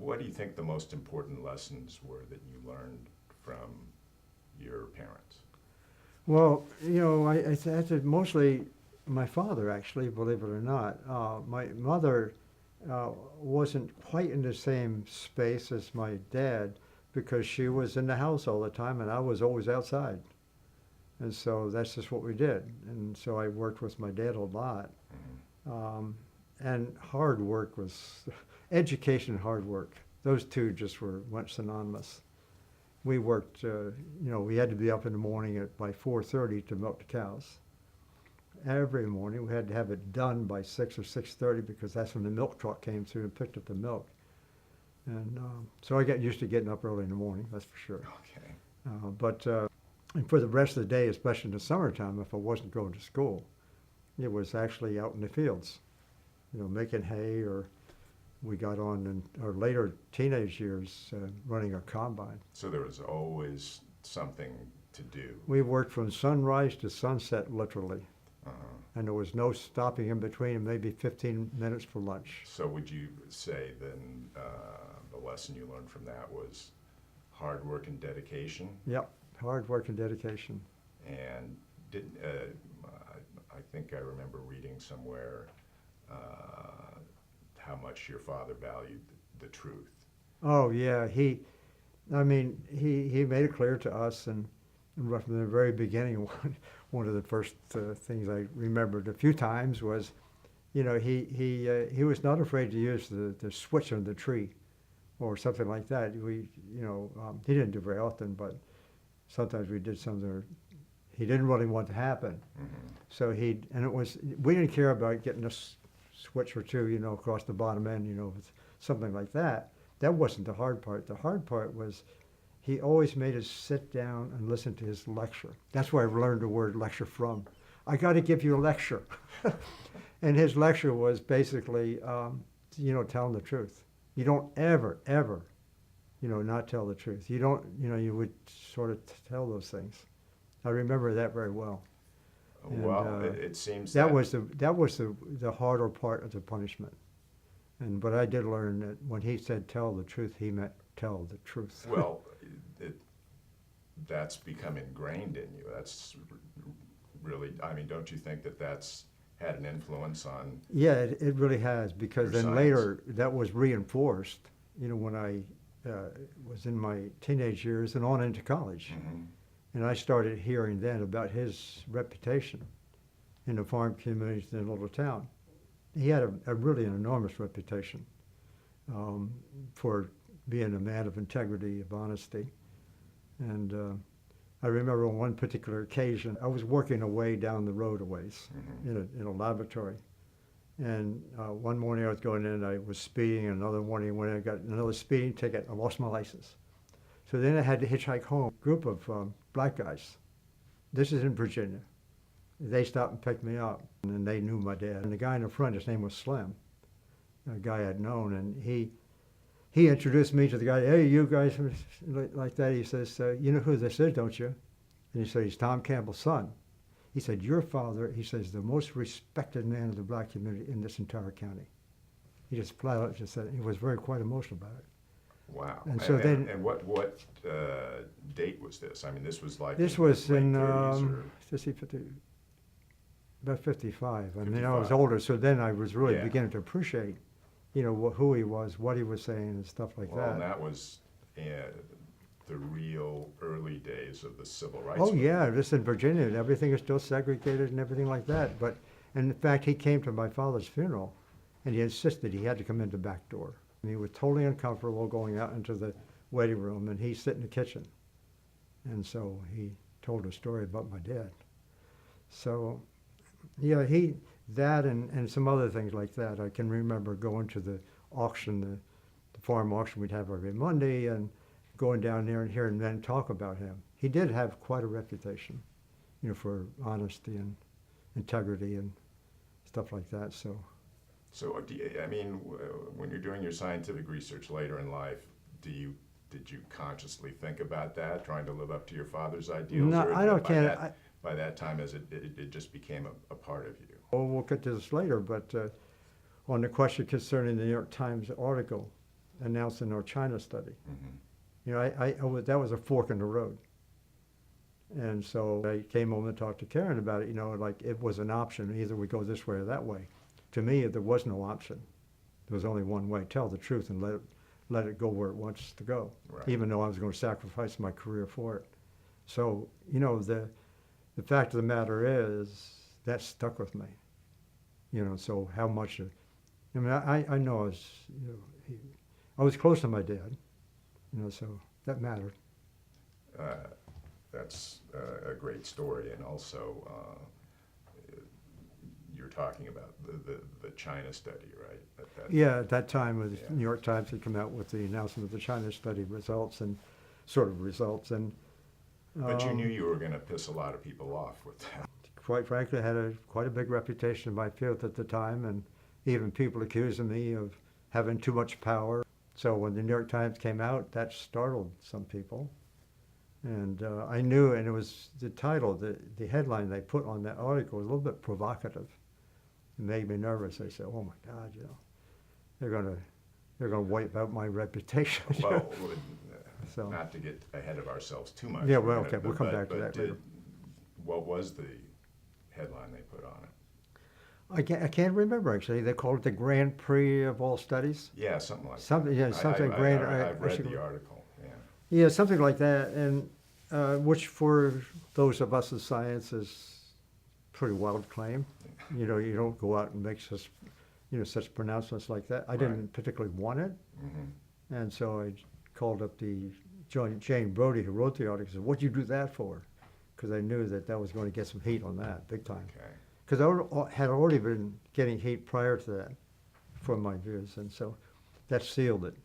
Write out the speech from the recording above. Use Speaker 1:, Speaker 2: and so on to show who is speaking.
Speaker 1: what do you think the most important lessons were that you learned from your parents?
Speaker 2: Well, I said mostly my father, actually, believe it or not. My mother wasn't quite in the same space as my dad because she was in the house all the time and I was always outside. And so that's just what we did. And so I worked with my dad a lot. And hard work was, education and hard work. Those two just went synonymous. We worked, we had to be up in the morning by 4:30 to milk the cows. Every morning we had to have it done by 6 or 6:30 because that's when the milk truck came through and picked up the milk. And so I got used to getting up early in the morning, that's for sure.
Speaker 1: Okay.
Speaker 2: But and for the rest of the day, especially in the summertime, if I wasn't going to school, it was actually out in the fields, making hay, or we got on in our later teenage years running a combine.
Speaker 1: So there was always something to do.
Speaker 2: We worked from sunrise to sunset, literally.
Speaker 1: Uh-huh.
Speaker 2: And there was no stopping in between, and maybe 15 minutes for lunch.
Speaker 1: So would you say then the lesson you learned from that was hard work and dedication?
Speaker 2: Yep, hard work and dedication.
Speaker 1: And I think I remember reading somewhere how much your father valued the truth.
Speaker 2: Oh yeah, he made it clear to us, and right from the very beginning, one of the first things I remembered a few times was, he was not afraid to use the switch on the tree, or something like that. He didn't do very often, but sometimes we did something he didn't really want to happen.
Speaker 1: Mm-hmm.
Speaker 2: So we didn't care about getting a switch or two, across the bottom end, with something like that. That wasn't the hard part. The hard part was he always made us sit down and listen to his lecture. That's where I learned the word lecture from. I got to give you a lecture. And his lecture was basically, telling the truth. You don't ever, not tell the truth. You don't, you would sort of tell those things. I remember that very well.
Speaker 1: Well, it seems
Speaker 2: that was the harder part of the punishment. But I did learn that when he said tell the truth, he meant tell the truth.
Speaker 1: Well, that's become ingrained in you. That's really, don't you think that that's had an influence on?
Speaker 2: Yeah, it really has, because then later that was reinforced, when I was in my teenage years and on into college.
Speaker 1: Mm-hmm.
Speaker 2: And I started hearing then about his reputation in the farm communities in the little town. He had a really an enormous reputation for being a man of integrity, of honesty. And I remember on one particular occasion, I was working away down the road a ways, mm-hmm. in a laboratory. And one morning I was going in, I was speeding, and another morning when I got another speeding ticket, I lost my license. So then I had to hitchhike home. A group of black guys. This is in Virginia. They stopped and picked me up, and they knew my dad. And the guy in the front, his name was Slim, a guy I'd known, and he introduced me to the guy. Hey, you guys, like that. He says, you know who this is, don't you? And he said, he's Tom Campbell's son. He said, your father, he says, the most respected man of the black community in this entire county. He just flat out just said it. He was quite emotional about it.
Speaker 1: Wow.
Speaker 2: And so
Speaker 1: and what date was this? This was like
Speaker 2: this was in about 55. I mean, I was older, so then I was really beginning to appreciate, who he was, what he was saying, and stuff like that.
Speaker 1: Well, and that was the real early days of the civil rights
Speaker 2: movement. Yeah, this in Virginia, and everything is still segregated and everything like that. But in fact, he came to my father's funeral, and he insisted he had to come in the back door. And he was totally uncomfortable going out into the waiting room, and he sat in the kitchen. And so he told a story about my dad. So, yeah, that and some other things like that. I can remember going to the auction, the farm auction we'd have every Monday, and going down there and hearing men talk about him. He did have quite a reputation, for honesty and integrity and stuff like that. So when you're doing your scientific research later in life, did you consciously think about that, trying to live up to your father's ideals? No,
Speaker 1: or
Speaker 2: I don't.
Speaker 1: By that time, as it just became a part of you.
Speaker 2: Well, we'll get to this later, but on the question concerning the New York Times article announced the North China study.
Speaker 1: Mhm.
Speaker 2: You know, that was a fork in the road. And so I came home and talked to Karen about it, you know, like it was an option. Either we go this way or that way. To me, there was no option. There was only one way. Tell the truth and let it go where it wants to go,
Speaker 1: Right.
Speaker 2: even though I was going to sacrifice my career for it. So, you know, the fact of the matter is that stuck with me. You know, so how much, I mean, I know I was, you know, I was close to my dad, you know, so that mattered.
Speaker 1: That's a great story, and also you're talking about the China study, right?
Speaker 2: Yeah, at that time, the
Speaker 1: Yeah.
Speaker 2: New York Times had come out with the announcement of the China study results and results.
Speaker 1: But you knew you were going to piss a lot of people off with that.
Speaker 2: Quite frankly, I had quite a big reputation in my field at the time, and even people accusing me of having too much power. So when the New York Times came out, that startled some people. And I knew, and it was the title, the headline they put on that article was a little bit provocative. It made me nervous. They said, "Oh my God, you know, they're gonna wipe out my reputation."
Speaker 1: Well,
Speaker 2: So-
Speaker 1: not to get ahead of ourselves too much.
Speaker 2: Yeah,
Speaker 1: we're
Speaker 2: well,
Speaker 1: gonna-
Speaker 2: okay, we'll come back to
Speaker 1: but
Speaker 2: that later.
Speaker 1: What was the headline they put on it?
Speaker 2: I can't remember actually. They called it the Grand Prix of all studies.
Speaker 1: Yeah, something like
Speaker 2: Something,
Speaker 1: that.
Speaker 2: yeah, something grand.
Speaker 1: I've
Speaker 2: I
Speaker 1: read
Speaker 2: should-
Speaker 1: the article, yeah.
Speaker 2: Yeah, something like that, and which for those of us in science is pretty wild claim. You know, you don't go out and make such, you know, such pronouncements like that. I didn't particularly want it,
Speaker 1: Mhm.
Speaker 2: and so I called up the Jane Brody who wrote the article. And said, "What'd you do that for?" Because I knew that was going to get some heat on that, big time.
Speaker 1: Okay.
Speaker 2: Because I had already been getting heat prior to that from my views, and so that sealed it.